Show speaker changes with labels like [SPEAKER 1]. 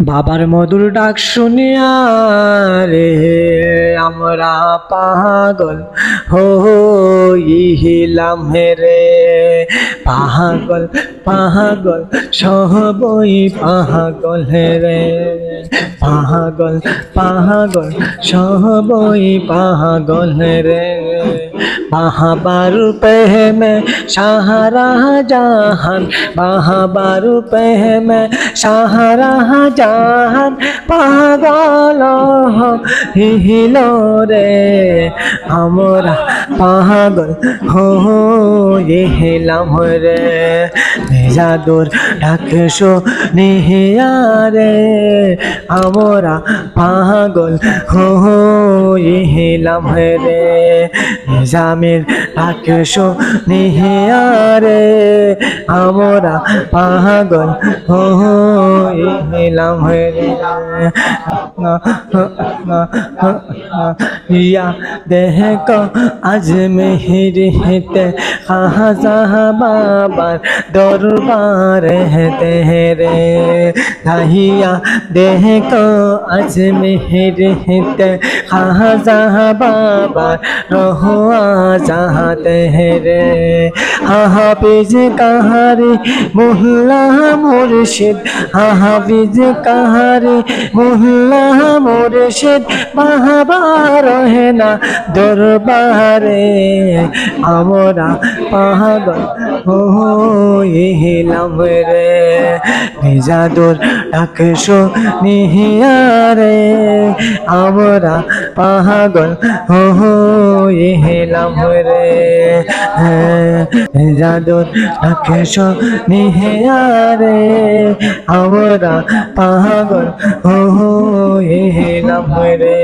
[SPEAKER 1] বাবার মধুর ডাক শুনিয়া রে আমরা পাগল হইলাম রে। পাগল পাগল সবই পাগল রে। পাগল পাগল সবই পাগল রে। বাবার প্রেমে সাহারা জাহান, বাবার প্রেমে সাহারা জাহান পাগল হইল রে। আমরা পাগল হইলাম রে। জাদুর ডাক শুনিয়া রে আমরা পাগল হইলাম রে। নিজামের ডাক শুনিয়া রে আমরা পাগল হইলাম রে। ইয়া দেখ আজ মেহের হেতে খাজা বাবার দরবার হেতে রে। দাহিয়া দেখ আজ মেহের হেতে খাজা বাবার রহুয়া যাহাতে রে। হাফিজ কাহারি মোল্লা মুর্শিদ, হাফিজ কাহারি মোল্লা মুর্শিদ বাবা রহে না দরবারে। আমরা পাগল হইলাম রে। জাদুর ডাক শুনিয়া রে আমরা পাগল হইলাম রে। জাদুর ডাক শুনিয়া রে আমরা পাগল হইলাম রে।